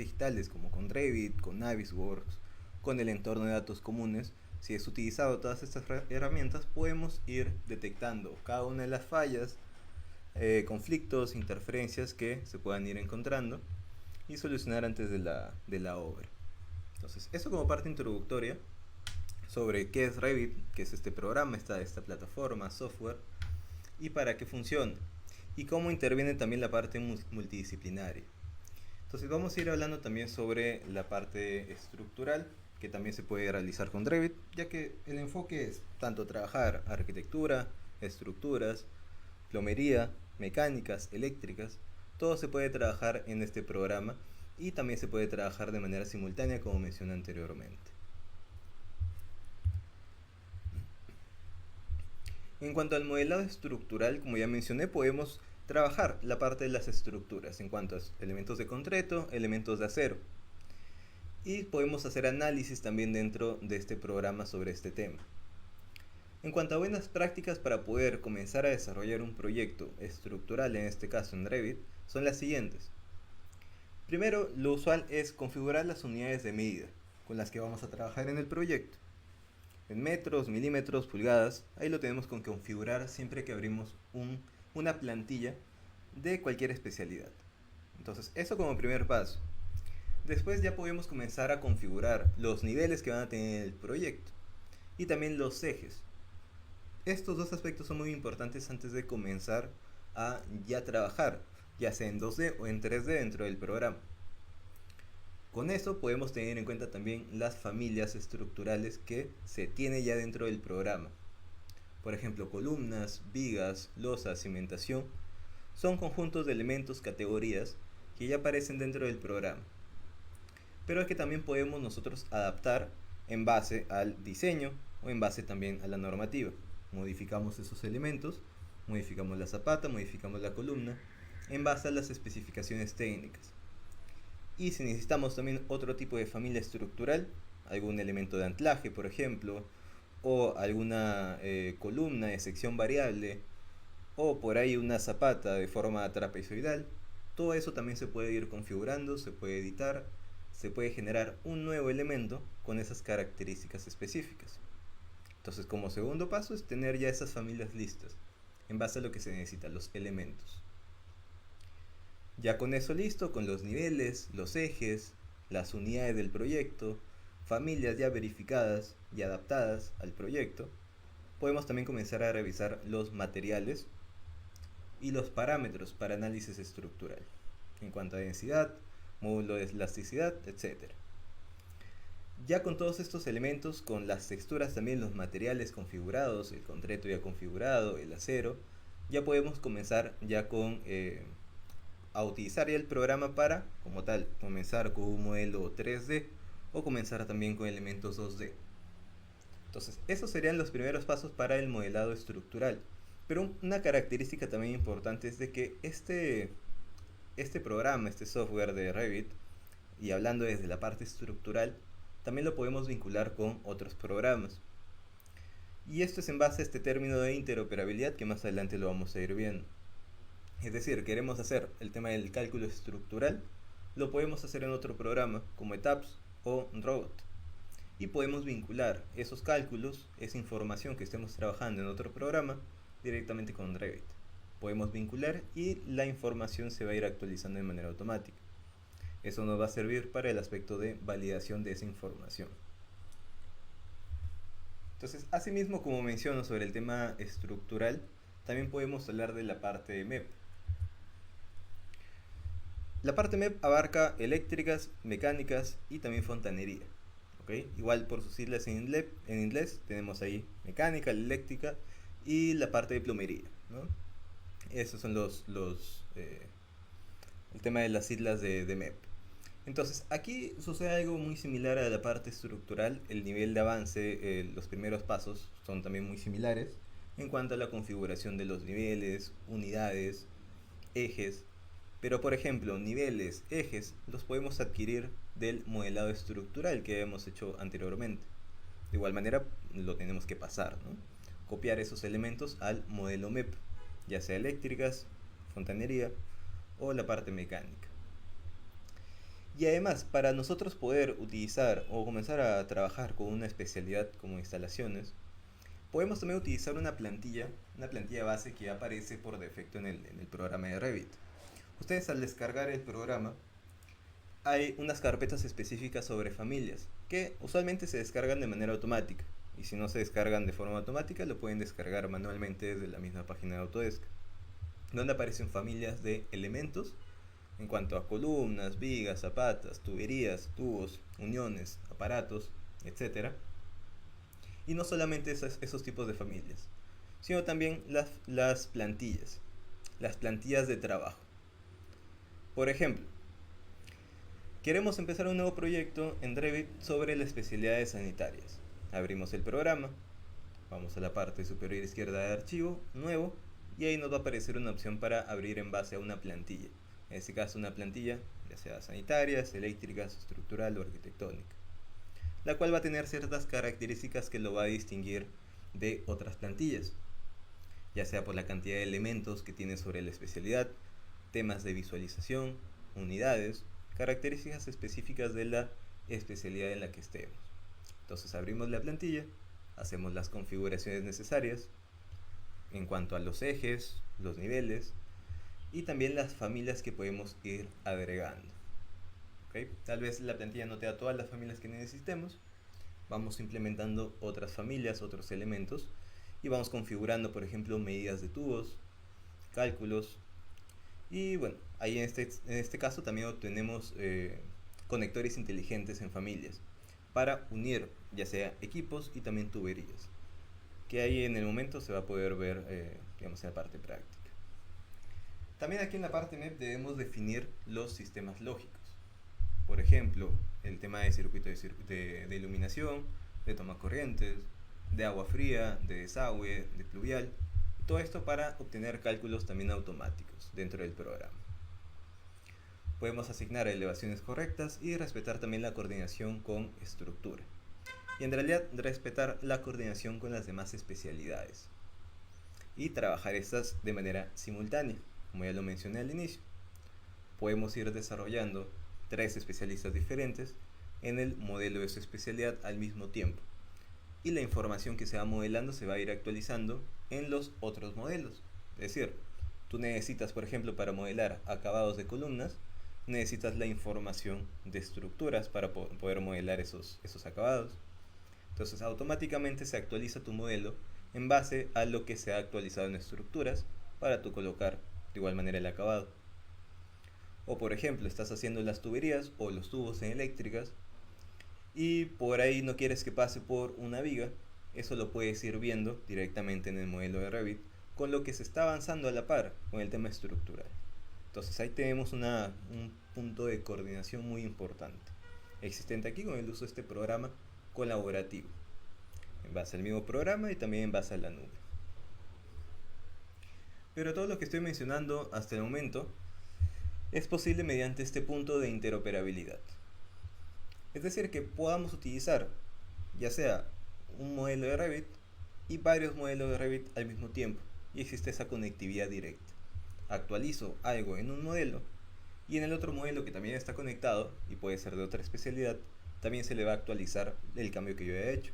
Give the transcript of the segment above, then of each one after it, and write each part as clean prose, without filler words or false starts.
digitales como con Revit, con Navisworks, con el entorno de datos comunes, si es utilizado todas estas herramientas, podemos ir detectando cada una de las fallas, conflictos, interferencias que se puedan ir encontrando y solucionar antes de la obra. Entonces, eso como parte introductoria sobre qué es Revit, qué es este programa, esta plataforma, software, y para qué funciona, y cómo interviene también la parte multidisciplinaria. Entonces vamos a ir hablando también sobre la parte estructural, que también se puede realizar con Revit, ya que el enfoque es tanto trabajar arquitectura, estructuras, plomería, mecánicas, eléctricas, todo se puede trabajar en este programa y también se puede trabajar de manera simultánea como mencioné anteriormente. En cuanto al modelado estructural, como ya mencioné, podemos trabajar la parte de las estructuras en cuanto a elementos de concreto, elementos de acero. Y podemos hacer análisis también dentro de este programa sobre este tema. En cuanto a buenas prácticas para poder comenzar a desarrollar un proyecto estructural, en este caso en Revit, son las siguientes. Primero, lo usual es configurar las unidades de medida con las que vamos a trabajar en el proyecto. En metros, milímetros, pulgadas, ahí lo tenemos con configurar siempre que abrimos una plantilla de cualquier especialidad. Entonces, eso como primer paso. Después ya podemos comenzar a configurar los niveles que van a tener el proyecto y también los ejes. Estos dos aspectos son muy importantes antes de comenzar a ya trabajar, ya sea en 2D o en 3D dentro del programa. Con eso podemos tener en cuenta también las familias estructurales que se tiene ya dentro del programa. Por ejemplo, columnas, vigas, losas, cimentación, son conjuntos de elementos, categorías que ya aparecen dentro del programa. Pero es que también podemos nosotros adaptar en base al diseño o en base también a la normativa. Modificamos esos elementos, modificamos la zapata, modificamos la columna en base a las especificaciones técnicas. Y si necesitamos también otro tipo de familia estructural, algún elemento de anclaje, por ejemplo, o alguna columna de sección variable, o por ahí una zapata de forma trapezoidal, todo eso también se puede ir configurando, se puede editar, se puede generar un nuevo elemento con esas características específicas. Entonces, como segundo paso es tener ya esas familias listas, en base a lo que se necesita, los elementos. Ya con eso listo, con los niveles, los ejes, las unidades del proyecto, familias ya verificadas y adaptadas al proyecto, podemos también comenzar a revisar los materiales y los parámetros para análisis estructural, en cuanto a densidad, módulo de elasticidad, etc. Ya con todos estos elementos, con las texturas también, los materiales configurados, el concreto ya configurado, el acero, ya podemos comenzar ya con a utilizar ya el programa para, como tal, comenzar con un modelo 3D o comenzar también con elementos 2D. Entonces, esos serían los primeros pasos para el modelado estructural. Pero una característica también importante es de que este programa, este software de Revit, y hablando desde la parte estructural, también lo podemos vincular con otros programas. Y esto es en base a este término de interoperabilidad que más adelante lo vamos a ir viendo. Es decir, queremos hacer el tema del cálculo estructural, lo podemos hacer en otro programa como ETAPS o Robot. Y podemos vincular esos cálculos, esa información que estemos trabajando en otro programa, directamente con Revit. Podemos vincular y la información se va a ir actualizando de manera automática. Eso nos va a servir para el aspecto de validación de esa información. Entonces, asimismo, como menciono sobre el tema estructural, también podemos hablar de la parte de MEP. La parte MEP abarca eléctricas, mecánicas y también fontanería. ¿Okay? Igual por sus siglas en inglés tenemos ahí mecánica, eléctrica y la parte de plomería, ¿no? Esos son el tema de las siglas de MEP. Entonces, aquí sucede algo muy similar a la parte estructural. El nivel de avance, los primeros pasos son también muy similares en cuanto a la configuración de los niveles, unidades, ejes. Pero, por ejemplo, niveles, ejes, los podemos adquirir del modelado estructural que hemos hecho anteriormente. De igual manera, lo tenemos que pasar, ¿no? Copiar esos elementos al modelo MEP, ya sea eléctricas, fontanería o la parte mecánica. Y además, para nosotros poder utilizar o comenzar a trabajar con una especialidad como instalaciones, podemos también utilizar una plantilla base que aparece por defecto en el programa de Revit. Ustedes al descargar el programa, hay unas carpetas específicas sobre familias que usualmente se descargan de manera automática. Y si no se descargan de forma automática, lo pueden descargar manualmente desde la misma página de Autodesk, donde aparecen familias de elementos en cuanto a columnas, vigas, zapatas, tuberías, tubos, uniones, aparatos, etcétera. Y no solamente esos tipos de familias, sino también las plantillas de trabajo. Por ejemplo, queremos empezar un nuevo proyecto en Revit sobre las especialidades sanitarias. Abrimos el programa, vamos a la parte superior izquierda de archivo, nuevo, y ahí nos va a aparecer una opción para abrir en base a una plantilla. En este caso una plantilla, ya sea sanitarias, eléctricas, estructural o arquitectónica, la cual va a tener ciertas características que lo va a distinguir de otras plantillas, ya sea por la cantidad de elementos que tiene sobre la especialidad, temas de visualización, unidades, características específicas de la especialidad en la que estemos. Entonces abrimos la plantilla, hacemos las configuraciones necesarias en cuanto a los ejes, los niveles y también las familias que podemos ir agregando. ¿Okay? Tal vez la plantilla no te da todas las familias que necesitemos, vamos implementando otras familias, otros elementos y vamos configurando, por ejemplo, medidas de tubos, cálculos. Y bueno, ahí en este caso también obtenemos conectores inteligentes en familias para unir ya sea equipos y también tuberías, que ahí en el momento se va a poder ver digamos, en la parte práctica. También aquí en la parte MEP debemos definir los sistemas lógicos. Por ejemplo, el tema de circuito de iluminación, de toma corrientes, de agua fría, de desagüe, de pluvial. Todo esto para obtener cálculos también automáticos dentro del programa. Podemos asignar elevaciones correctas y respetar también la coordinación con estructura. Y en realidad respetar la coordinación con las demás especialidades. Y trabajar estas de manera simultánea, como ya lo mencioné al inicio. Podemos ir desarrollando 3 especialistas diferentes en el modelo de su especialidad al mismo tiempo. Y la información que se va modelando se va a ir actualizando en los otros modelos. Es decir, tú necesitas, por ejemplo, para modelar acabados de columnas, necesitas la información de estructuras para poder modelar esos acabados. Entonces automáticamente se actualiza tu modelo en base a lo que se ha actualizado en estructuras para tú colocar de igual manera el acabado. O por ejemplo, estás haciendo las tuberías o los tubos en eléctricas y por ahí no quieres que pase por una viga, eso lo puedes ir viendo directamente en el modelo de Revit con lo que se está avanzando a la par con el tema estructural. Entonces ahí tenemos un punto de coordinación muy importante existente aquí con el uso de este programa colaborativo en base al mismo programa y también en base a la nube. Pero todo lo que estoy mencionando hasta el momento es posible mediante este punto de interoperabilidad. Es decir, que podamos utilizar ya sea un modelo de Revit y varios modelos de Revit al mismo tiempo y existe esa conectividad directa. Actualizo algo en un modelo y en el otro modelo que también está conectado y puede ser de otra especialidad, también se le va a actualizar el cambio que yo he hecho.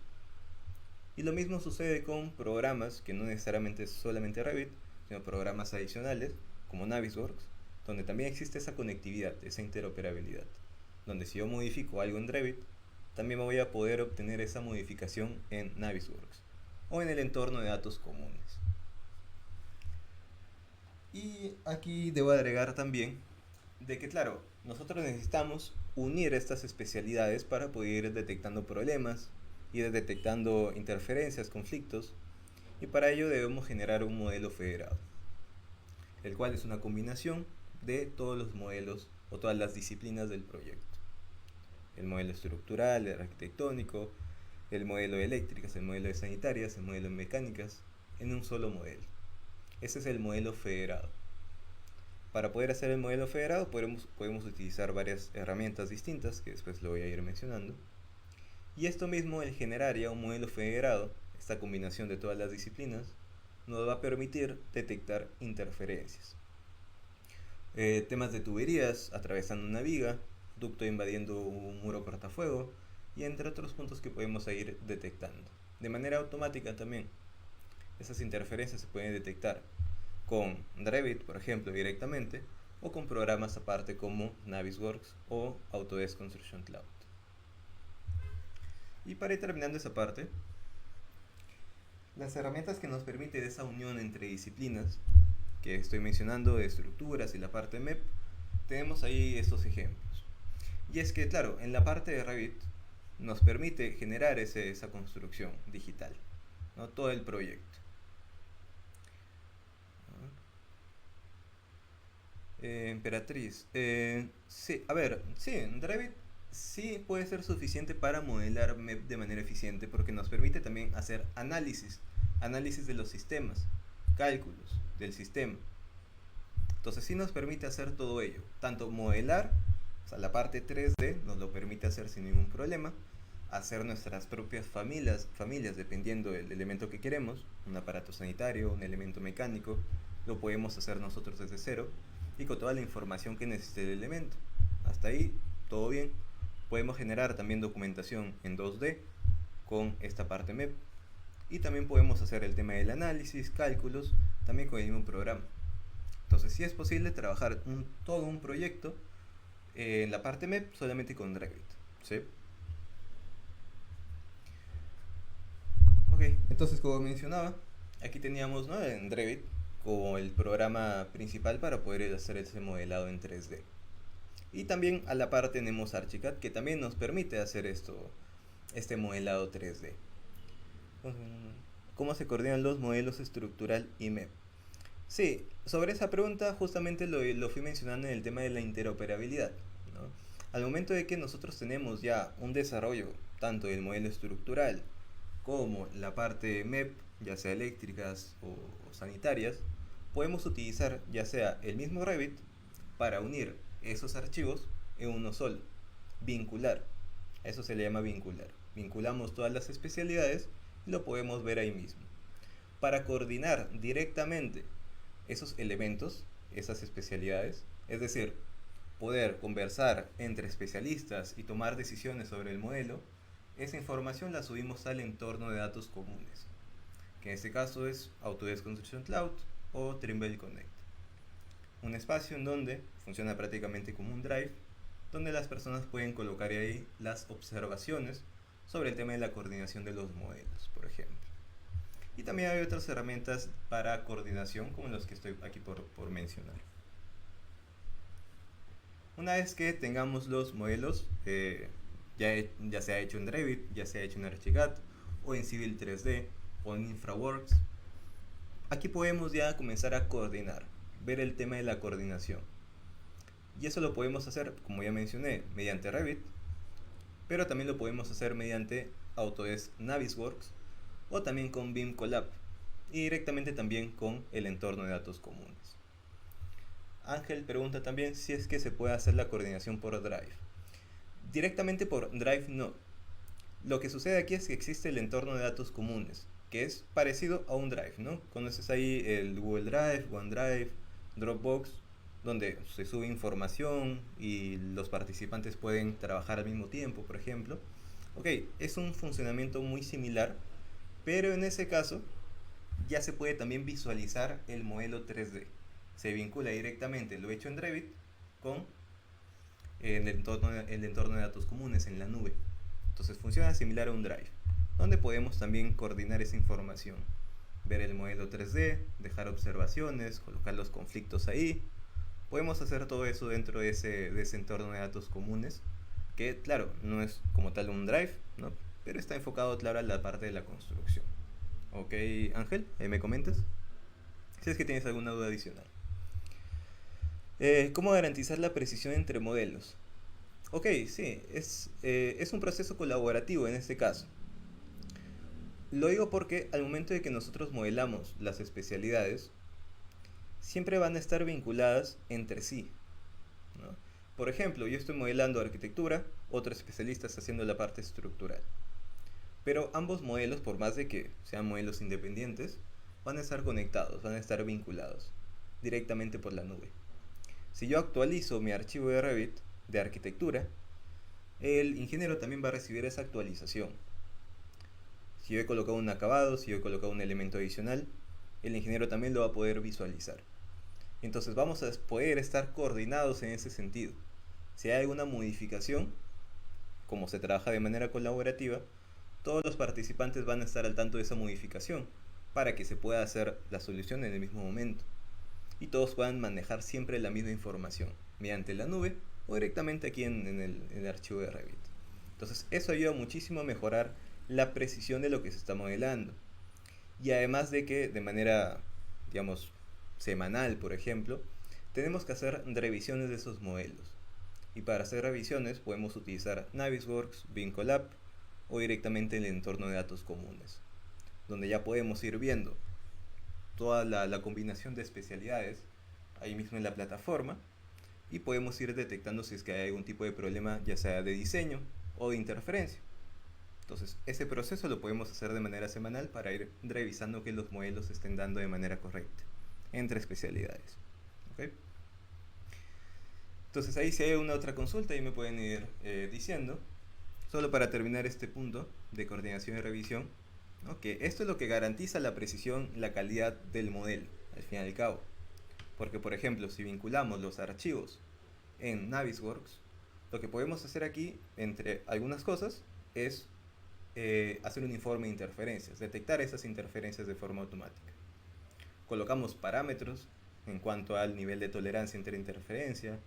Y lo mismo sucede con programas que no necesariamente es solamente Revit, sino programas adicionales como Navisworks, donde también existe esa conectividad, esa interoperabilidad, donde si yo modifico algo en Revit, también me voy a poder obtener esa modificación en Navisworks o en el entorno de datos comunes. Y aquí debo agregar también de que claro, nosotros necesitamos unir estas especialidades para poder ir detectando problemas, ir detectando interferencias, conflictos, y para ello debemos generar un modelo federado, el cual es una combinación de todos los modelos o todas las disciplinas del proyecto. El modelo estructural, el arquitectónico, el modelo de eléctricas, el modelo de sanitarias, el modelo de mecánicas, en un solo modelo. Ese es el modelo federado. Para poder hacer el modelo federado podemos utilizar varias herramientas distintas, que después lo voy a ir mencionando. Y esto mismo, el generar ya un modelo federado, esta combinación de todas las disciplinas, nos va a permitir detectar interferencias. Temas de tuberías atravesando una viga, ducto invadiendo un muro cortafuego y entre otros puntos que podemos ir detectando. De manera automática también, esas interferencias se pueden detectar con Revit, por ejemplo, directamente, o con programas aparte como Navisworks o Autodesk Construction Cloud. Y para ir terminando esa parte, las herramientas que nos permiten esa unión entre disciplinas que estoy mencionando, de estructuras y la parte MEP, tenemos ahí estos ejemplos. Y es que, claro, en la parte de Revit nos permite generar esa construcción digital, ¿no? Todo el proyecto. Emperatriz. Sí, a ver, sí, Revit sí puede ser suficiente para modelar MEP de manera eficiente porque nos permite también hacer análisis de los sistemas, cálculos del sistema. Entonces sí nos permite hacer todo ello, tanto modelar, o sea, la parte 3D nos lo permite hacer sin ningún problema, hacer nuestras propias familias dependiendo del elemento que queremos, un aparato sanitario, un elemento mecánico, lo podemos hacer nosotros desde cero y con toda la información que necesite el elemento. Hasta ahí, todo bien. Podemos generar también documentación en 2D con esta parte MEP y también podemos hacer el tema del análisis, cálculos, también con el mismo programa. Entonces sí es posible trabajar todo un proyecto en la parte MEP solamente con Revit, ¿sí? Ok, entonces como mencionaba, aquí teníamos, ¿no?, en Revit como el programa principal para poder hacer ese modelado en 3D. Y también a la par tenemos Archicad que también nos permite hacer este modelado 3D. ¿Cómo se coordinan los modelos estructural y MEP? Sí, sobre esa pregunta justamente lo fui mencionando en el tema de la interoperabilidad, ¿no? Al momento de que nosotros tenemos ya un desarrollo tanto del modelo estructural como la parte MEP, ya sea eléctricas o sanitarias, podemos utilizar ya sea el mismo Revit para unir esos archivos en uno solo, vincular, a eso se le llama vincular. Vinculamos todas las especialidades y lo podemos ver ahí mismo. Para coordinar directamente esos elementos, esas especialidades, es decir, poder conversar entre especialistas y tomar decisiones sobre el modelo, esa información la subimos al entorno de datos comunes, que en este caso es Autodesk Construction Cloud o Trimble Connect. Un espacio en donde funciona prácticamente como un drive, donde las personas pueden colocar ahí las observaciones sobre el tema de la coordinación de los modelos, por ejemplo. Y también hay otras herramientas para coordinación como las que estoy aquí por mencionar. Una vez que tengamos los modelos, ya sea hecho en Revit, ya sea hecho en Archicad, o en Civil 3D, o en InfraWorks, aquí podemos ya comenzar a coordinar, ver el tema de la coordinación. Y eso lo podemos hacer, como ya mencioné, mediante Revit, pero también lo podemos hacer mediante Autodesk Navisworks o también con BIM Collab y directamente también con el entorno de datos comunes. Ángel pregunta también si es que se puede hacer la coordinación por Drive. Directamente por Drive no. Lo que sucede aquí es que existe el entorno de datos comunes, que es parecido a un Drive, ¿no? Conoces ahí el Google Drive, OneDrive, Dropbox, donde se sube información y los participantes pueden trabajar al mismo tiempo, por ejemplo. Ok, es un funcionamiento muy similar, pero en ese caso ya se puede también visualizar el modelo 3D. Se vincula directamente lo hecho en Revit con el entorno de datos comunes en la nube. Entonces funciona similar a un Drive, donde podemos también coordinar esa información, ver el modelo 3D, dejar observaciones, colocar los conflictos ahí. Podemos hacer todo eso dentro de ese entorno de datos comunes, que claro, no es como tal un Drive, ¿no?, pero está enfocado, claro, a la parte de la construcción. Ok, Ángel, ¿me comentas? Si es que tienes alguna duda adicional. ¿Cómo garantizar la precisión entre modelos? Ok, sí, es un proceso colaborativo en este caso. Lo digo porque al momento de que nosotros modelamos las especialidades, siempre van a estar vinculadas entre sí, ¿no? Por ejemplo, yo estoy modelando arquitectura, otro especialista está haciendo la parte estructural. Pero ambos modelos, por más de que sean modelos independientes, van a estar conectados, van a estar vinculados directamente por la nube. Si yo actualizo mi archivo de Revit, de arquitectura, el ingeniero también va a recibir esa actualización. Si yo he colocado un acabado, si yo he colocado un elemento adicional, el ingeniero también lo va a poder visualizar. Entonces vamos a poder estar coordinados en ese sentido. Si hay alguna modificación, como se trabaja de manera colaborativa, todos los participantes van a estar al tanto de esa modificación para que se pueda hacer la solución en el mismo momento y todos puedan manejar siempre la misma información mediante la nube o directamente aquí en el archivo de Revit. Entonces eso ayuda muchísimo a mejorar la precisión de lo que se está modelando, y además de que de manera, digamos, semanal, por ejemplo, tenemos que hacer revisiones de esos modelos. Y para hacer revisiones podemos utilizar Navisworks, BIM-Collab o directamente el entorno de datos comunes, donde ya podemos ir viendo toda la combinación de especialidades ahí mismo en la plataforma y podemos ir detectando si es que hay algún tipo de problema, ya sea de diseño o de interferencia. Entonces, ese proceso lo podemos hacer de manera semanal para ir revisando que los modelos se estén dando de manera correcta entre especialidades. ¿Okay? Entonces, ahí si hay una otra consulta, ahí me pueden ir diciendo. Solo para terminar este punto de coordinación y revisión, ¿no? Que esto es lo que garantiza la precisión, la calidad del modelo, al fin y al cabo. Porque, por ejemplo, si vinculamos los archivos en Navisworks, lo que podemos hacer aquí, entre algunas cosas, es hacer un informe de interferencias, detectar esas interferencias de forma automática. Colocamos parámetros en cuanto al nivel de tolerancia entre interferencia,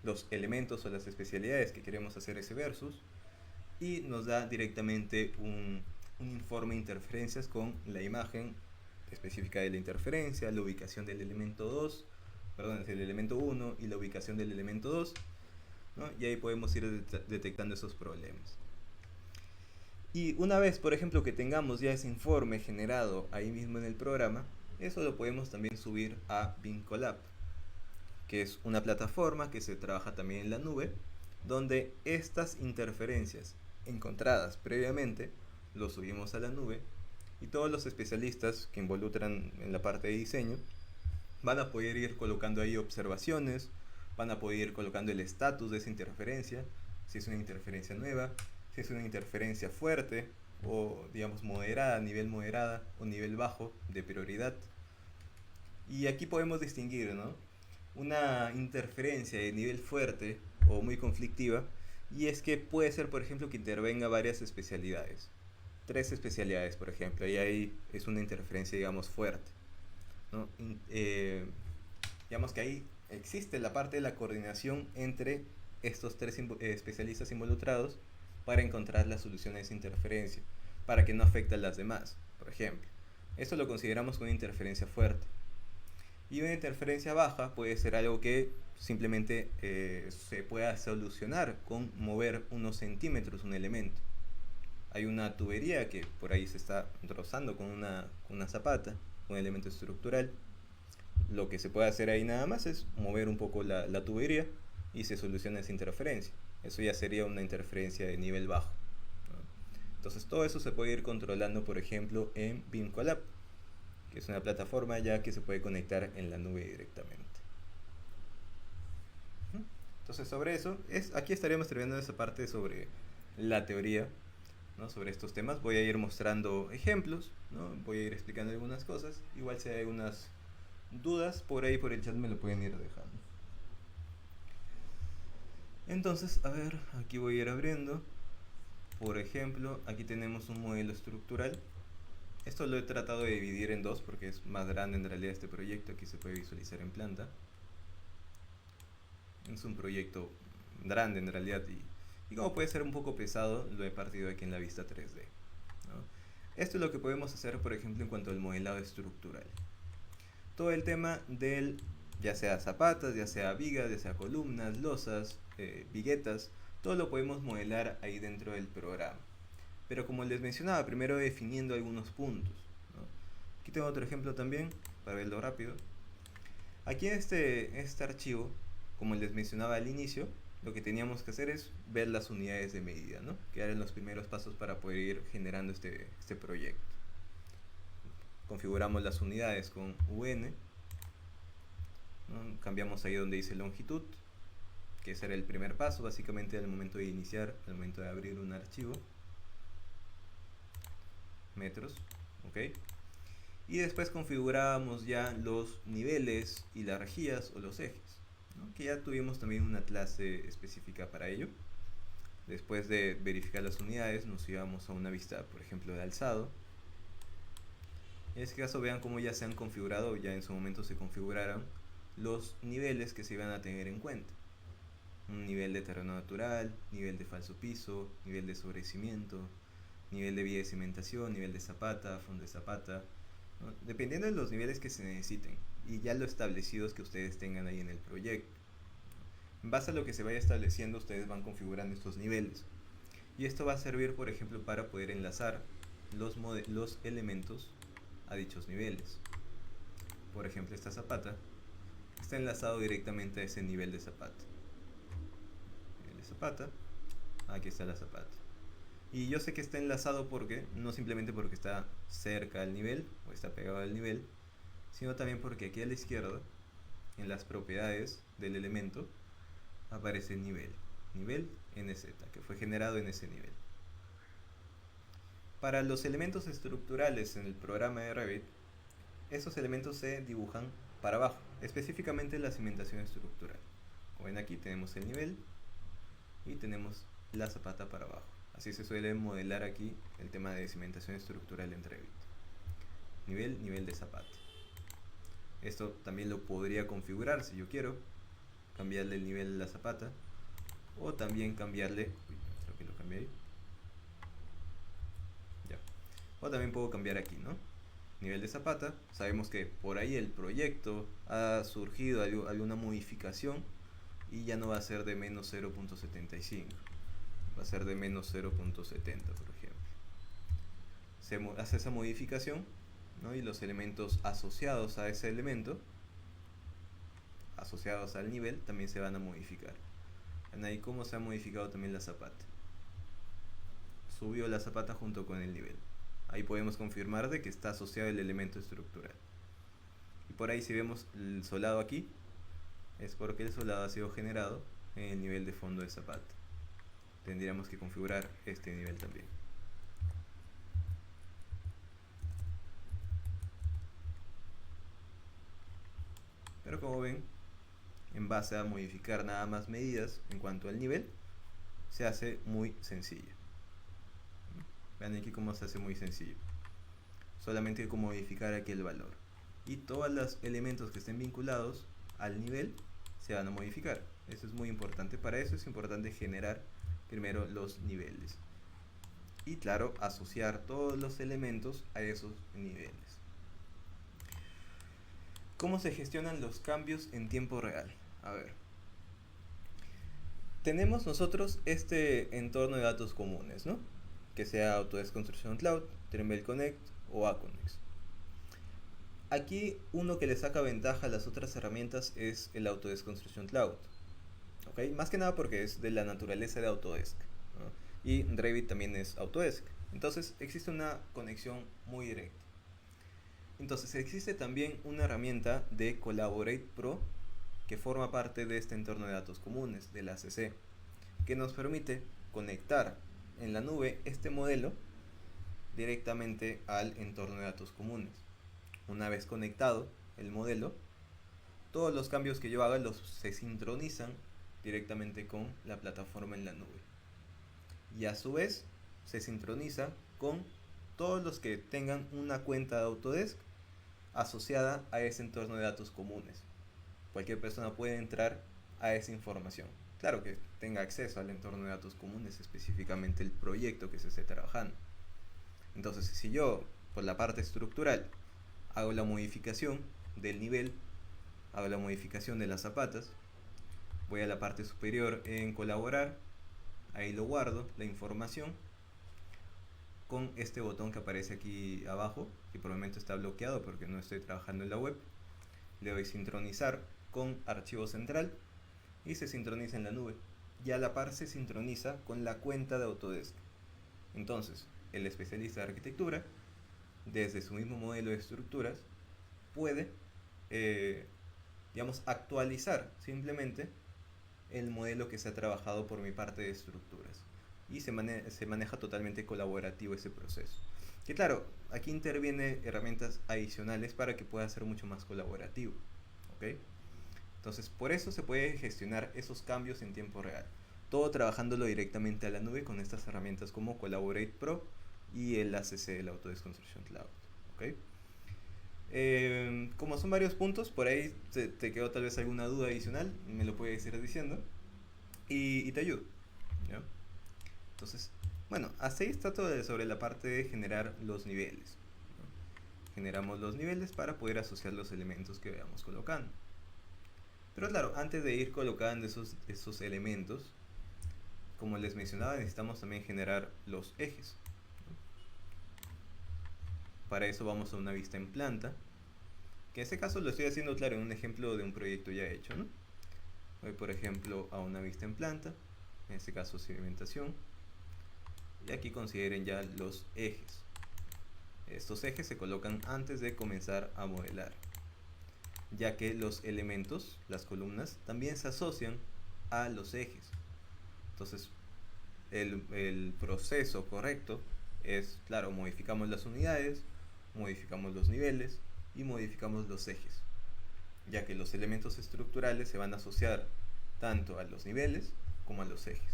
los elementos o las especialidades que queremos hacer ese versus, y nos da directamente un informe de interferencias con la imagen específica de la interferencia, la ubicación del elemento 2, perdón, del elemento 1 y la ubicación del elemento 2, ¿no? Y ahí podemos ir detectando esos problemas. Y una vez, por ejemplo, que tengamos ya ese informe generado ahí mismo en el programa, eso lo podemos también subir a BIM-Collab, que es una plataforma que se trabaja también en la nube, donde estas interferencias encontradas previamente lo subimos a la nube y todos los especialistas que involucran en la parte de diseño van a poder ir colocando ahí observaciones, van a poder ir colocando el estatus de esa interferencia, si es una interferencia nueva, si es una interferencia fuerte o digamos moderada, nivel moderada o nivel bajo de prioridad. Y aquí podemos distinguir, ¿no? Una interferencia de nivel fuerte o muy conflictiva, y es que puede ser, por ejemplo, que intervenga varias especialidades. 3 especialidades, por ejemplo, y ahí es una interferencia, digamos, fuerte, ¿no? Digamos que ahí existe la parte de la coordinación entre estos 3 especialistas involucrados para encontrar la solución a esa interferencia, para que no afecte a las demás, por ejemplo. Esto lo consideramos una interferencia fuerte. Y una interferencia baja puede ser algo que simplemente se pueda solucionar con mover unos centímetros un elemento. Hay una tubería que por ahí se está rozando con una zapata, un elemento estructural. Lo que se puede hacer ahí nada más es mover un poco la tubería y se soluciona esa interferencia. Eso ya sería una interferencia de nivel bajo, ¿no? Entonces todo eso se puede ir controlando, por ejemplo, en BIM-Collab, que es una plataforma ya que se puede conectar en la nube directamente. Entonces sobre eso, aquí estaríamos terminando esa parte sobre la teoría, ¿no? Sobre estos temas. Voy a ir mostrando ejemplos, ¿no? Voy a ir explicando algunas cosas. Igual si hay algunas dudas, por ahí por el chat me lo pueden ir dejando. Entonces, a ver, aquí voy a ir abriendo. Por ejemplo, aquí tenemos un modelo estructural. Esto lo he tratado de dividir en dos porque es más grande en realidad este proyecto. Aquí se puede visualizar en planta. Es un proyecto grande en realidad y como puede ser un poco pesado, lo he partido aquí en la vista 3D, ¿no? Esto es lo que podemos hacer, por ejemplo, en cuanto al modelado estructural. Todo el tema del, ya sea zapatas, ya sea vigas, ya sea columnas, losas, viguetas, todo lo podemos modelar ahí dentro del programa. Pero como les mencionaba, primero definiendo algunos puntos, ¿no? Aquí tengo otro ejemplo también, para verlo rápido. Aquí en este archivo, como les mencionaba al inicio, lo que teníamos que hacer es ver las unidades de medida, ¿no? Que eran los primeros pasos para poder ir generando este proyecto. Configuramos las unidades con UN, ¿no? Cambiamos ahí donde dice longitud, que ese era el primer paso, básicamente al momento de iniciar, al momento de abrir un archivo. Metros, ok. Y después configurábamos ya los niveles y las rejillas o los ejes, ¿no? Que ya tuvimos también una clase específica para ello. Después de verificar las unidades nos íbamos a una vista, por ejemplo, de alzado. En este caso vean cómo ya se han configurado, ya en su momento se configuraron los niveles que se iban a tener en cuenta. Un nivel de terreno natural, nivel de falso piso, nivel de sobrecimiento, nivel de vía de cimentación, nivel de zapata, fondo de zapata, ¿no? Dependiendo de los niveles que se necesiten y ya lo establecidos que ustedes tengan ahí en el proyecto. En base a lo que se vaya estableciendo, ustedes van configurando estos niveles. Y esto va a servir, por ejemplo, para poder enlazar los elementos a dichos niveles. Por ejemplo, esta zapata está enlazado directamente a ese nivel de zapata. Nivel de zapata, aquí está la zapata. Y yo sé que está enlazado porque, no simplemente porque está cerca al nivel o está pegado al nivel, sino también porque aquí a la izquierda, en las propiedades del elemento, aparece nivel NZ, que fue generado en ese nivel. Para los elementos estructurales en el programa de Revit, esos elementos se dibujan para abajo, específicamente la cimentación estructural. Como ven aquí tenemos el nivel y tenemos la zapata para abajo. Así se suele modelar aquí el tema de cimentación estructural en Revit. Nivel de zapata. Esto también lo podría configurar si yo quiero, cambiarle el nivel de la zapata, o también cambiarle, creo que lo cambié ahí, ya, o también puedo cambiar aquí, ¿no? Nivel de zapata, sabemos que por ahí el proyecto ha surgido alguna modificación y ya no va a ser de menos 0.75, va a ser de menos 0.70, por ejemplo. Se hace esa modificación, ¿no? Y los elementos asociados a ese elemento, asociados al nivel, también se van a modificar. Ven ahí cómo se ha modificado también la zapata. Subió la zapata junto con el nivel. Ahí podemos confirmar de que está asociado el elemento estructural. Y por ahí si vemos el solado aquí, es porque el solado ha sido generado en el nivel de fondo de zapata. Tendríamos que configurar este nivel también. Pero como ven, en base a modificar nada más medidas en cuanto al nivel, se hace muy sencillo. Vean aquí cómo se hace muy sencillo. Solamente hay que modificar aquí el valor. Y todos los elementos que estén vinculados al nivel se van a modificar. Eso es muy importante. Para eso es importante generar primero los niveles. Y claro, asociar todos los elementos a esos niveles. ¿Cómo se gestionan los cambios en tiempo real? A ver. Tenemos nosotros este entorno de datos comunes, ¿no? Que sea Autodesk Construction Cloud, Trimble Connect o Aconex. Aquí uno que le saca ventaja a las otras herramientas es el Autodesk Construction Cloud. ¿Okay? Más que nada porque es de la naturaleza de Autodesk, ¿no? Y Revit también es Autodesk. Entonces existe una conexión muy directa. Entonces existe también una herramienta de Collaborate Pro que forma parte de este entorno de datos comunes, de la ACC, que nos permite conectar en la nube este modelo directamente al entorno de datos comunes. Una vez conectado el modelo, todos los cambios que yo haga se sincronizan directamente con la plataforma en la nube. Y a su vez se sincroniza con todos los que tengan una cuenta de Autodesk asociada a ese entorno de datos comunes. Cualquier persona puede entrar a esa información. Claro que tenga acceso al entorno de datos comunes, específicamente el proyecto que se esté trabajando. Entonces, si yo, por la parte estructural, hago la modificación del nivel, hago la modificación de las zapatas, voy a la parte superior en colaborar, ahí lo guardo, la información, con este botón que aparece aquí abajo, que por el momento está bloqueado porque no estoy trabajando en la web. Le doy sincronizar con archivo central y se sincroniza en la nube. Y a la par se sincroniza con la cuenta de Autodesk. Entonces, el especialista de arquitectura, desde su mismo modelo de estructuras, puede, digamos, actualizar simplemente el modelo que se ha trabajado por mi parte de estructuras. Y se maneja totalmente colaborativo ese proceso. Que claro, aquí intervienen herramientas adicionales para que pueda ser mucho más colaborativo. ¿Ok? Entonces, por eso se puede gestionar esos cambios en tiempo real. Todo trabajándolo directamente a la nube con estas herramientas como Collaborate Pro y el ACC, el Autodesk Construction Cloud. ¿Ok? Como son varios puntos, por ahí te quedó tal vez alguna duda adicional, me lo puedes ir diciendo y te ayudo. ¿Ya? Entonces, bueno, hasta ahí está todo sobre la parte de generar los niveles. ¿No? Generamos los niveles para poder asociar los elementos que vayamos colocando. Pero claro, antes de ir colocando esos elementos, como les mencionaba, necesitamos también generar los ejes. Para eso vamos a una vista en planta, que en este caso lo estoy haciendo claro en un ejemplo de un proyecto ya hecho, ¿no? Voy por ejemplo a una vista en planta, en este caso cimentación, y aquí consideren ya los ejes. Estos ejes se colocan antes de comenzar a modelar, ya que los elementos, las columnas, también se asocian a los ejes. Entonces, el proceso correcto es, claro, modificamos las unidades, modificamos los niveles y modificamos los ejes, ya que los elementos estructurales se van a asociar tanto a los niveles como a los ejes.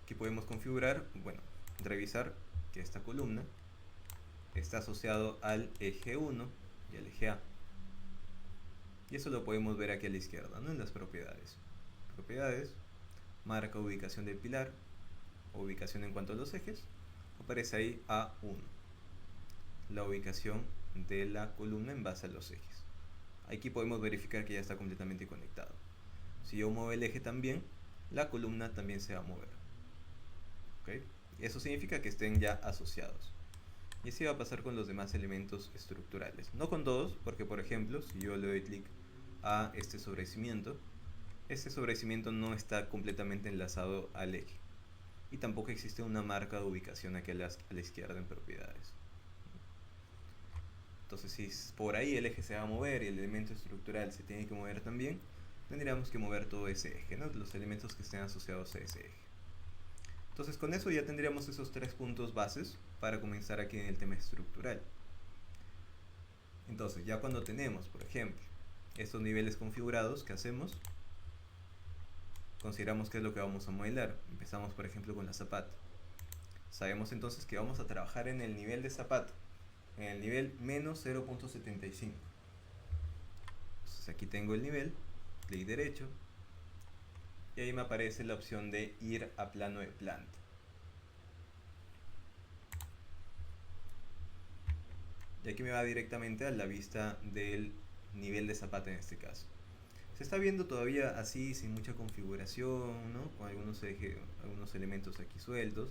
Aquí podemos configurar, bueno, revisar que esta columna está asociado al eje 1 y al eje A. Y eso lo podemos ver aquí a la izquierda, ¿no? En las propiedades. Propiedades, marca ubicación del pilar, o ubicación en cuanto a los ejes, aparece ahí A1, la ubicación de la columna en base a los ejes. Aquí podemos verificar que ya está completamente conectado. Si yo muevo el eje también, la columna también se va a mover. ¿Okay? Eso significa que estén ya asociados. Y así va a pasar con los demás elementos estructurales. No con todos, porque por ejemplo, si yo le doy clic a este sobrecimiento no está completamente enlazado al eje. Y tampoco existe una marca de ubicación aquí a la izquierda en propiedades. Entonces, si por ahí el eje se va a mover y el elemento estructural se tiene que mover también, tendríamos que mover todo ese eje, ¿no? Los elementos que estén asociados a ese eje. Entonces, con eso ya tendríamos esos 3 puntos bases para comenzar aquí en el tema estructural. Entonces, ya cuando tenemos, por ejemplo, estos niveles configurados, ¿qué hacemos? Consideramos qué es lo que vamos a modelar. Empezamos, por ejemplo, con la zapata. Sabemos entonces que vamos a trabajar en el nivel de zapata, en el nivel menos 0.75. Entonces aquí tengo el nivel, clic derecho, y ahí me aparece la opción de ir a plano de planta. Y aquí me va directamente a la vista del nivel de zapata en este caso. Se está viendo todavía así, sin mucha configuración, ¿no? Con algunos elementos aquí sueltos.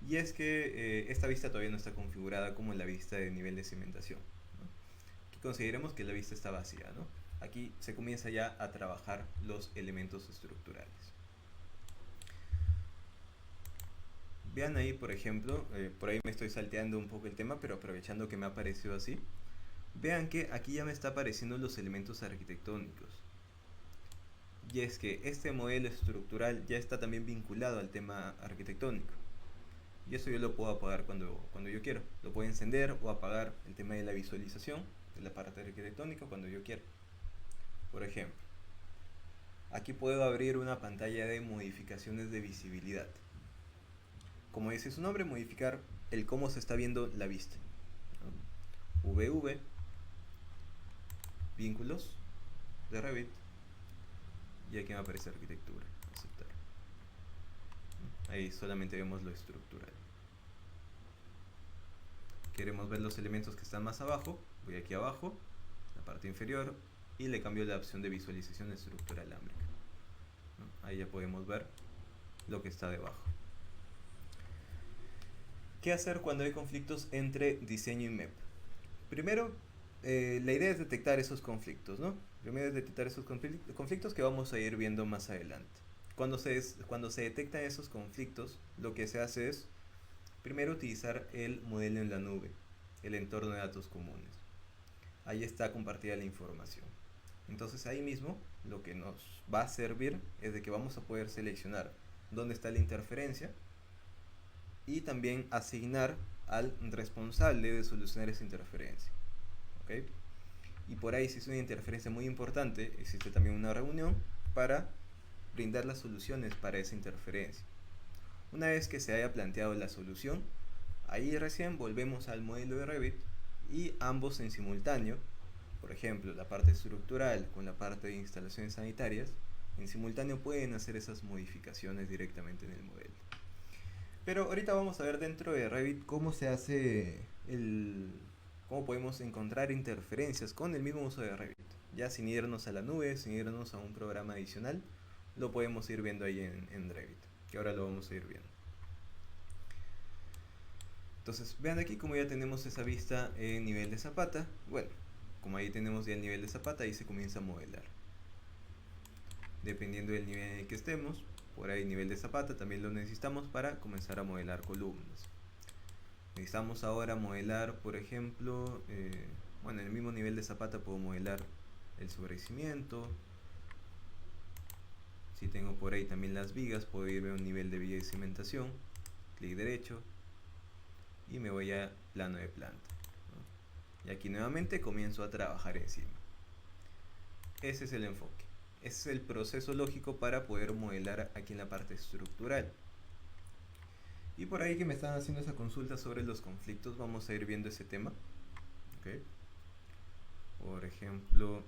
Y es que esta vista todavía no está configurada como la vista de nivel de cimentación, ¿no? Aquí consideremos que la vista está vacía, ¿no? Aquí se comienza ya a trabajar los elementos estructurales. Vean ahí, por ejemplo, por ahí me estoy salteando un poco el tema, pero aprovechando que me ha aparecido así, vean que aquí ya me está apareciendo los elementos arquitectónicos. Y es que este modelo estructural ya está también vinculado al tema arquitectónico. Y eso yo lo puedo apagar cuando yo quiero. Lo puedo encender o apagar el tema de la visualización de la parte arquitectónica cuando yo quiero. Por ejemplo, aquí puedo abrir una pantalla de modificaciones de visibilidad. Como dice su nombre, modificar el cómo se está viendo la vista, ¿no? VV, vínculos de Revit, y aquí me aparece arquitectura, aceptar. Ahí solamente vemos lo estructural. Queremos ver los elementos que están más abajo, voy aquí abajo, la parte inferior, y le cambio la opción de visualización estructural alámbrica, ¿no? Ahí ya podemos ver lo que está debajo. ¿Qué hacer cuando hay conflictos entre diseño y MEP? Primero, la idea es detectar esos conflictos, ¿no? Primero es detectar esos conflictos que vamos a ir viendo más adelante. Cuando se detectan esos conflictos, lo que se hace es, primero, utilizar el modelo en la nube, el entorno de datos comunes. Ahí está compartida la información. Entonces ahí mismo lo que nos va a servir es de que vamos a poder seleccionar dónde está la interferencia y también asignar al responsable de solucionar esa interferencia. ¿Ok? Y por ahí, si es una interferencia muy importante, existe también una reunión para brindar las soluciones para esa interferencia. Una vez que se haya planteado la solución, ahí recién volvemos al modelo de Revit y ambos en simultáneo, por ejemplo la parte estructural con la parte de instalaciones sanitarias, en simultáneo pueden hacer esas modificaciones directamente en el modelo. Pero ahorita vamos a ver dentro de Revit cómo se hace cómo podemos encontrar interferencias con el mismo uso de Revit. Ya sin irnos a la nube, sin irnos a un programa adicional, lo podemos ir viendo ahí en Revit, que ahora lo vamos a ir viendo. Entonces vean aquí como ya tenemos esa vista en nivel de zapata. Bueno, como ahí tenemos ya el nivel de zapata, ahí se comienza a modelar. Dependiendo del nivel en el que estemos, por ahí nivel de zapata también lo necesitamos para comenzar a modelar columnas. Necesitamos ahora modelar, por ejemplo, bueno, en el mismo nivel de zapata puedo modelar el sobrecimiento. Si tengo por ahí también las vigas, puedo irme a un nivel de viga y cimentación, clic derecho y me voy a plano de planta, ¿no? Y aquí nuevamente comienzo a trabajar encima. Ese es el enfoque, ese es el proceso lógico para poder modelar aquí en la parte estructural. Y por ahí que me están haciendo esa consulta sobre los conflictos, vamos a ir viendo ese tema. ¿Okay? Por ejemplo,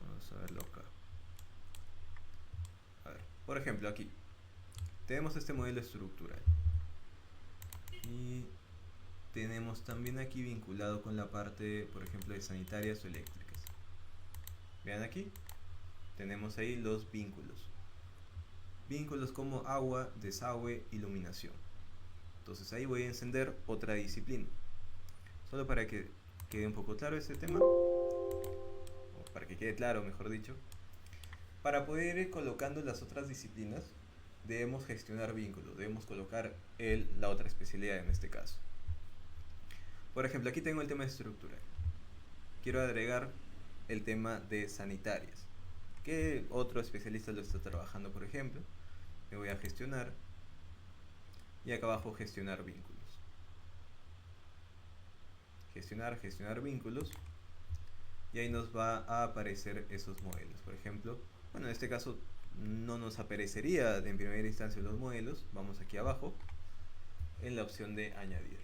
vamos a verlo acá. A ver, por ejemplo, aquí tenemos este modelo estructural y tenemos también aquí vinculado con la parte, por ejemplo, de sanitarias o eléctricas. Vean aquí, tenemos ahí los vínculos como agua, desagüe, iluminación. Entonces ahí voy a encender otra disciplina, solo para que quede un poco claro este tema, o para que quede claro, mejor dicho. Para poder ir colocando las otras disciplinas, debemos gestionar vínculos, debemos colocar la otra especialidad en este caso. Por ejemplo, aquí tengo el tema estructural. Quiero agregar el tema de sanitarias, que otro especialista lo está trabajando, por ejemplo. Me voy a gestionar y acá abajo gestionar vínculos. Gestionar vínculos, y ahí nos va a aparecer esos modelos. Por ejemplo, bueno, en este caso no nos aparecería en primera instancia los modelos. Vamos aquí abajo en la opción de añadir,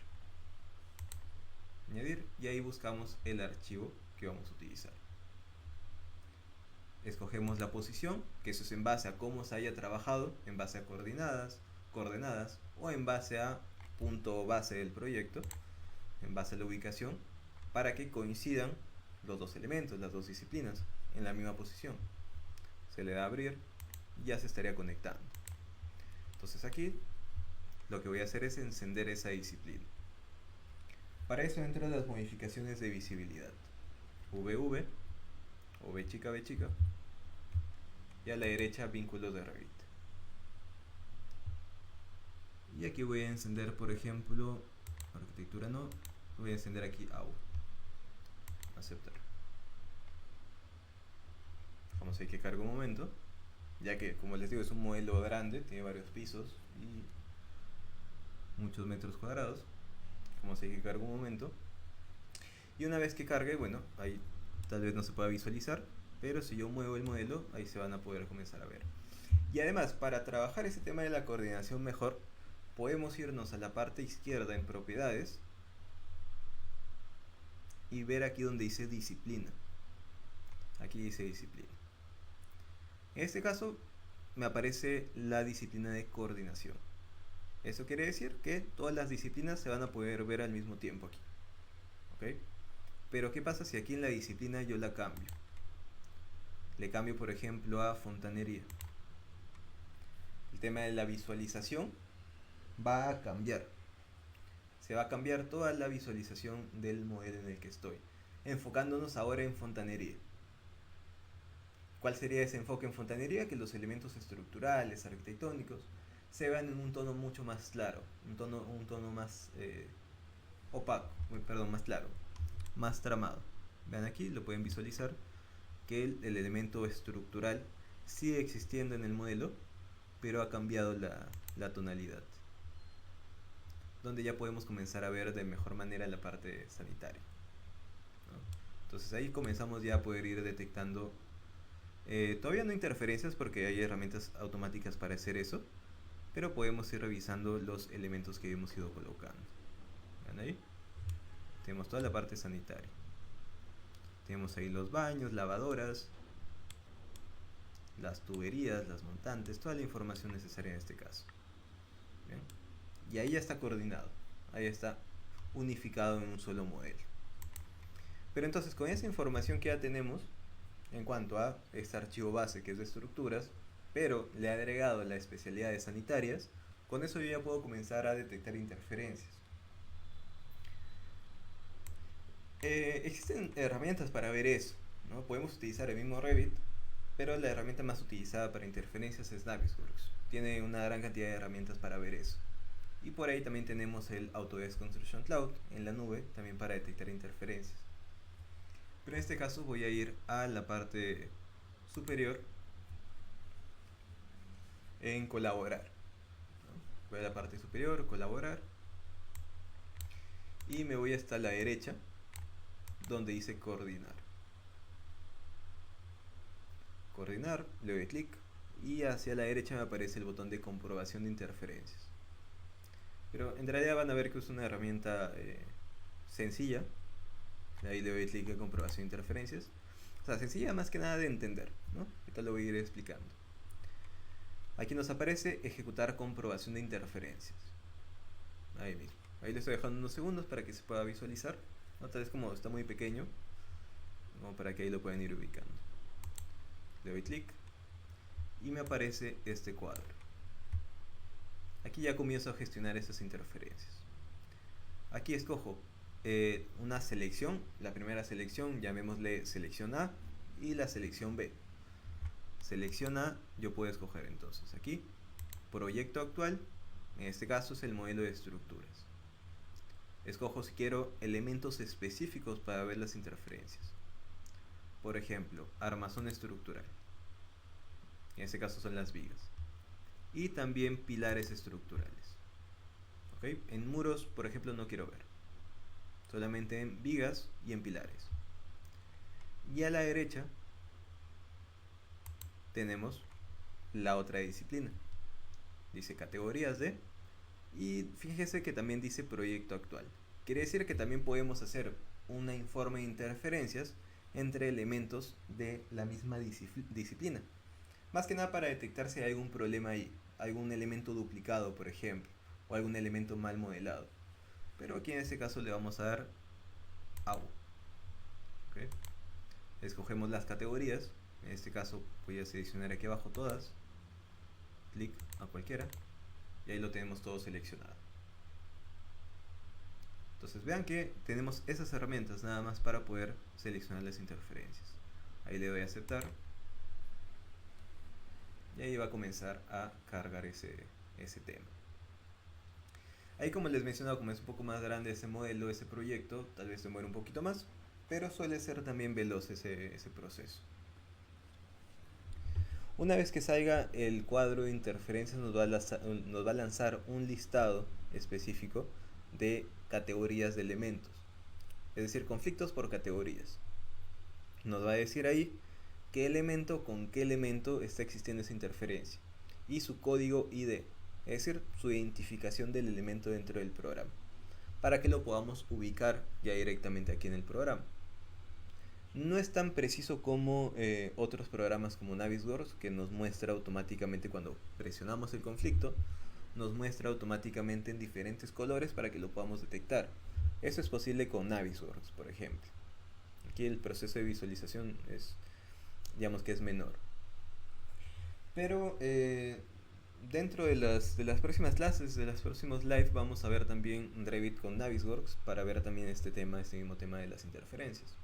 y ahí buscamos el archivo que vamos a utilizar. Escogemos la posición, que eso es en base a cómo se haya trabajado, en base a coordenadas o en base a punto base del proyecto, en base a la ubicación, para que coincidan los dos elementos, las dos disciplinas, en la misma posición. Se le da a abrir y ya se estaría conectando. Entonces aquí lo que voy a hacer es encender esa disciplina. Para eso entro a las modificaciones de visibilidad. VV o B chica, y a la derecha vínculos de Revit. Y aquí voy a encender, por ejemplo, arquitectura no, voy a encender aquí agua. Aceptar. Vamos a ir que cargue un momento, ya que como les digo es un modelo grande, tiene varios pisos y muchos metros cuadrados. Vamos a ir que cargue un momento. Y una vez que cargue, bueno, ahí tal vez no se pueda visualizar, pero si yo muevo el modelo, ahí se van a poder comenzar a ver. Y además, para trabajar ese tema de la coordinación mejor, podemos irnos a la parte izquierda en propiedades y ver aquí donde dice disciplina. Aquí dice disciplina. En este caso me aparece la disciplina de coordinación. Eso quiere decir que todas las disciplinas se van a poder ver al mismo tiempo aquí. ¿Ok? Pero ¿qué pasa si aquí en la disciplina yo la cambio? Le cambio, por ejemplo, a fontanería. El tema de la visualización va a cambiar. Se va a cambiar toda la visualización del modelo en el que estoy, enfocándonos ahora en fontanería. ¿Cuál sería ese enfoque en fontanería? Que los elementos estructurales, arquitectónicos, se vean en un tono mucho más claro, un tono más opaco, perdón, más claro, más tramado. Vean aquí, lo pueden visualizar. que el elemento estructural sigue existiendo en el modelo, pero ha cambiado la tonalidad. Donde ya podemos comenzar a ver de mejor manera la parte sanitaria, ¿no? Entonces ahí comenzamos ya a poder ir detectando, todavía no interferencias porque hay herramientas automáticas para hacer eso, pero podemos ir revisando los elementos que hemos ido colocando. ¿Ven ahí? Tenemos toda la parte sanitaria. Tenemos ahí los baños, lavadoras, las tuberías, las montantes, toda la información necesaria en este caso. ¿Bien? Y ahí ya está coordinado, ahí está unificado en un solo modelo. Pero entonces con esa información que ya tenemos en cuanto a este archivo base que es de estructuras, pero le he agregado la especialidad de sanitarias, con eso yo ya puedo comenzar a detectar interferencias. Existen herramientas para ver eso, ¿no? Podemos utilizar el mismo Revit, pero la herramienta más utilizada para interferencias es Navisworks. Tiene una gran cantidad de herramientas para ver eso. Y por ahí también tenemos el Autodesk Construction Cloud en la nube, también para detectar interferencias. Pero en este caso voy a ir a la parte superior en colaborar, ¿no? Voy a la parte superior, colaborar, y me voy hasta la derecha donde dice coordinar. Coordinar, le doy clic y hacia la derecha me aparece el botón de comprobación de interferencias. Pero en realidad van a ver que es una herramienta sencilla. Ahí le doy clic a comprobación de interferencias. O sea, sencilla más que nada de entender, ¿no? Ahorita lo voy a ir explicando. Aquí nos aparece ejecutar comprobación de interferencias. Ahí mismo. Ahí le estoy dejando unos segundos para que se pueda visualizar, ¿no? Tal vez como está muy pequeño, como para que ahí lo puedan ir ubicando. Le doy clic y me aparece este cuadro. Aquí ya comienzo a gestionar esas interferencias. Aquí escojo una selección, la primera selección, llamémosle selección A, y la selección B. Selección A, yo puedo escoger entonces aquí, proyecto actual, en este caso es el modelo de estructuras. Escojo si quiero elementos específicos para ver las interferencias. Por ejemplo, armazón estructural. En este caso son las vigas. Y también pilares estructurales. ¿Okay? En muros, por ejemplo, no quiero ver. Solamente en vigas y en pilares. Y a la derecha tenemos la otra disciplina. Dice categorías de, y fíjese que también dice proyecto actual. Quiere decir que también podemos hacer un informe de interferencias entre elementos de la misma disciplina. Más que nada para detectar si hay algún problema ahí, algún elemento duplicado, por ejemplo, o algún elemento mal modelado. Pero aquí en este caso le vamos a dar agua. ¿Okay? Escogemos las categorías. En este caso voy a seleccionar aquí abajo todas. Clic a cualquiera. Y ahí lo tenemos todo seleccionado. Entonces vean que tenemos esas herramientas nada más para poder seleccionar las interferencias. Ahí le doy a aceptar. Y ahí va a comenzar a cargar ese tema. Ahí, como les mencionaba, como es un poco más grande ese modelo, ese proyecto, tal vez demore un poquito más, pero suele ser también veloz ese proceso. Una vez que salga el cuadro de interferencias nos va a lanzar un listado específico de categorías de elementos, es decir, conflictos por categorías. Nos va a decir ahí qué elemento con qué elemento está existiendo esa interferencia y su código ID, es decir, su identificación del elemento dentro del programa, para que lo podamos ubicar ya directamente aquí en el programa. No es tan preciso como otros programas como Navisworks, que nos muestra automáticamente cuando presionamos el conflicto, nos muestra automáticamente en diferentes colores para que lo podamos detectar. Eso es posible con Navisworks, por ejemplo. Aquí el proceso de visualización es, digamos que es menor. Pero dentro de las próximas clases, de los próximos live, vamos a ver también Revit con Navisworks para ver también este mismo tema de las interferencias.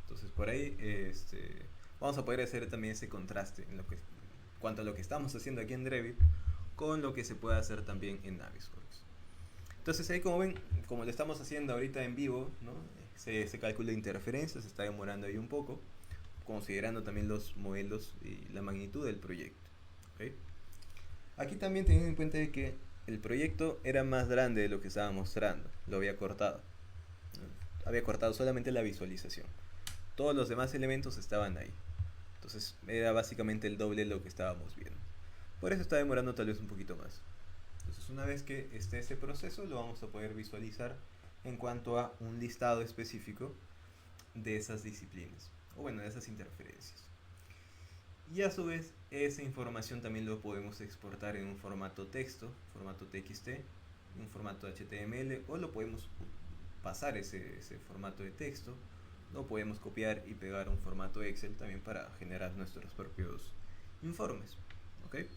Entonces por ahí vamos a poder hacer también ese contraste en cuanto a lo que estamos haciendo aquí en Revit con lo que se puede hacer también en Navisworks. Entonces ahí, como ven, como lo estamos haciendo ahorita en vivo, ¿no? se calcula interferencias, se está demorando ahí un poco, considerando también los modelos y la magnitud del proyecto. ¿Ok? Aquí también teniendo en cuenta de que el proyecto era más grande de lo que estaba mostrando, lo había cortado. Había cortado solamente la visualización. Todos los demás elementos estaban ahí. Entonces era básicamente el doble de lo que estábamos viendo. Por eso está demorando tal vez un poquito más. Entonces una vez que esté ese proceso lo vamos a poder visualizar en cuanto a un listado específico de esas disciplinas. O bueno, de esas interferencias. Y a su vez esa información también lo podemos exportar en un formato texto, formato TXT, un formato HTML, o lo podemos pasar ese formato de texto, lo podemos copiar y pegar un formato Excel también para generar nuestros propios informes. ¿Ok? A ver.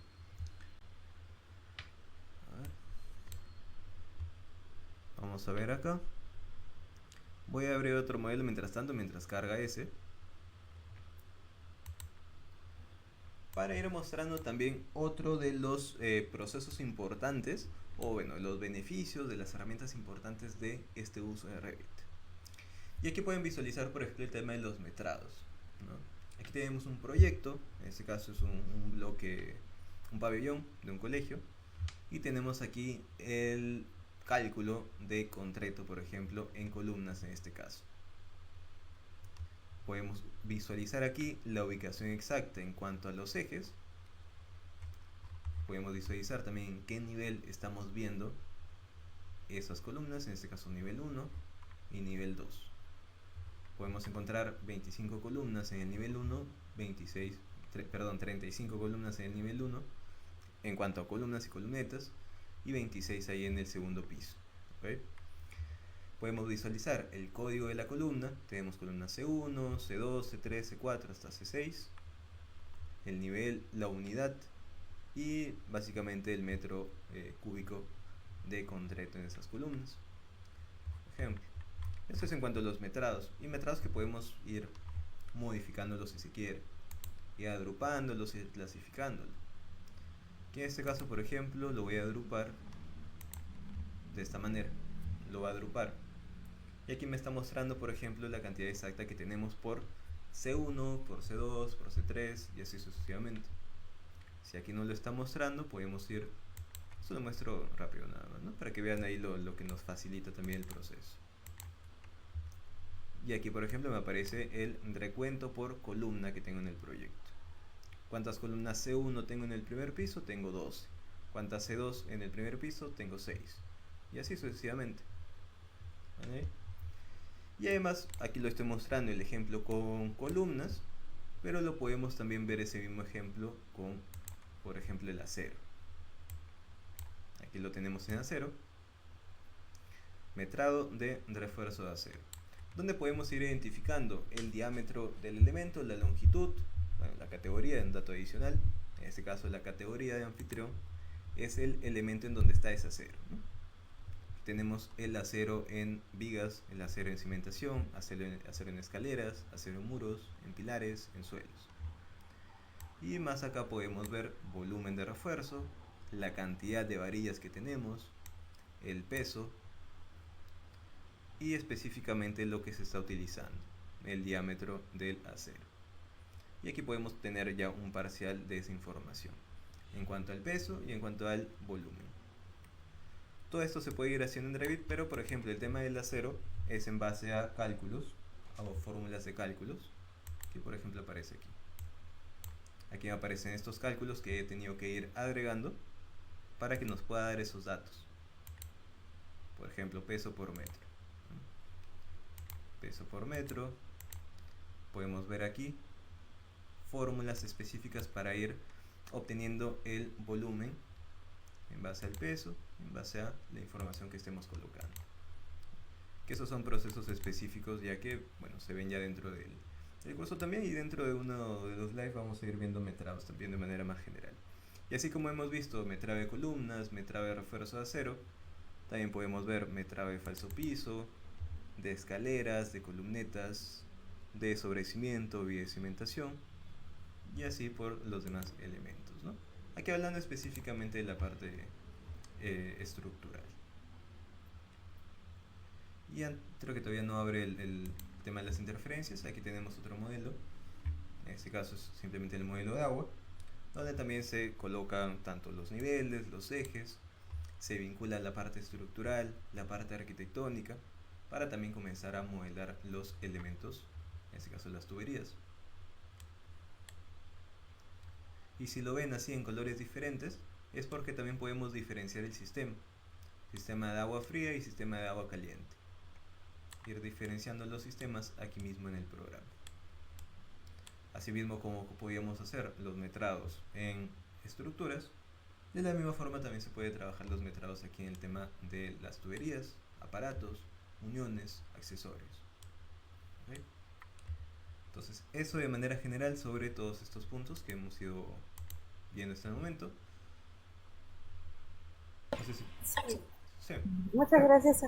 Vamos a ver acá. Voy a abrir otro modelo mientras tanto, mientras carga ese, para ir mostrando también otro de los procesos importantes, o bueno, los beneficios de las herramientas importantes de este uso de Revit. Y aquí pueden visualizar, por ejemplo, el tema de los metrados, ¿no? Aquí tenemos un proyecto, en este caso es un bloque, un pabellón de un colegio, y tenemos aquí el cálculo de concreto, por ejemplo, en columnas en este caso. Podemos visualizar aquí la ubicación exacta en cuanto a los ejes. Podemos visualizar también en qué nivel estamos viendo esas columnas, en este caso nivel 1 y nivel 2. Podemos encontrar 25 columnas en el nivel 1, 35 columnas en el nivel 1 en cuanto a columnas y columnetas, y 26 ahí en el segundo piso. ¿Okay? Podemos visualizar el código de la columna. Tenemos columna C1, C2, C3, C4 hasta C6, el nivel, la unidad y básicamente el metro cúbico de concreto en esas columnas. Ejemplo. Esto es en cuanto a los metrados, y metrados que podemos ir modificándolos si se quiere, ir agrupándolos y clasificándolos. Aquí en este caso, por ejemplo, lo voy a agrupar de esta manera. Lo va a agrupar. Y aquí me está mostrando, por ejemplo, la cantidad exacta que tenemos por C1, por C2, por C3 y así sucesivamente. Si aquí no lo está mostrando, podemos ir... Esto lo muestro rápido nada más, ¿no? Para que vean ahí lo que nos facilita también el proceso. Y aquí, por ejemplo, me aparece el recuento por columna que tengo en el proyecto. ¿Cuántas columnas C1 tengo en el primer piso? Tengo 12. ¿Cuántas C2 en el primer piso? Tengo 6. Y así sucesivamente. ¿Vale? Y además, aquí lo estoy mostrando el ejemplo con columnas, pero lo podemos también ver ese mismo ejemplo con, por ejemplo, el acero. Aquí lo tenemos en acero. Metrado de refuerzo de acero, donde podemos ir identificando el diámetro del elemento, la longitud, bueno, la categoría de un dato adicional. En este caso la categoría de anfitrión es el elemento en donde está ese acero, ¿no? Tenemos el acero en vigas, el acero en cimentación, acero en escaleras, acero en muros, en pilares, en suelos. Y más acá podemos ver volumen de refuerzo, la cantidad de varillas que tenemos, el peso, y específicamente lo que se está utilizando, el diámetro del acero. Y aquí podemos tener ya un parcial de esa información en cuanto al peso y en cuanto al volumen. Todo esto se puede ir haciendo en Revit, pero por ejemplo el tema del acero es en base a cálculos o fórmulas de cálculos, que por ejemplo aparece aquí. Aquí me aparecen estos cálculos que he tenido que ir agregando para que nos pueda dar esos datos. Por ejemplo, peso por metro. Peso por metro. Podemos ver aquí fórmulas específicas para ir obteniendo el volumen en base al peso, en base a la información que estemos colocando. Que esos son procesos específicos ya que, bueno, se ven ya dentro del curso también, y dentro de uno de los live vamos a ir viendo metrados también de manera más general. Y así como hemos visto metrado de columnas, metrado de refuerzo de acero, también podemos ver metrado de falso piso, de escaleras, de columnetas, de sobrecimiento, vía de cimentación, y así por los demás elementos, ¿no? Aquí hablando específicamente de la parte estructural. Y creo que todavía no abre el tema de las interferencias. Aquí tenemos otro modelo En este caso es simplemente el modelo de agua, donde también se colocan tanto los niveles, los ejes, se vincula la parte estructural, la parte arquitectónica, para también comenzar a modelar los elementos, en este caso las tuberías. Y si lo ven así en colores diferentes, es porque también podemos diferenciar el sistema de agua fría y sistema de agua caliente. Ir diferenciando los sistemas aquí mismo en el programa. Asimismo, como podíamos hacer los metrados en estructuras, de la misma forma también se puede trabajar los metrados aquí en el tema de las tuberías, aparatos, uniones, accesorios. ¿Ok? Entonces, eso de manera general sobre todos estos puntos que hemos ido viendo hasta el momento. No sé si... Sí, Sí. muchas gracias.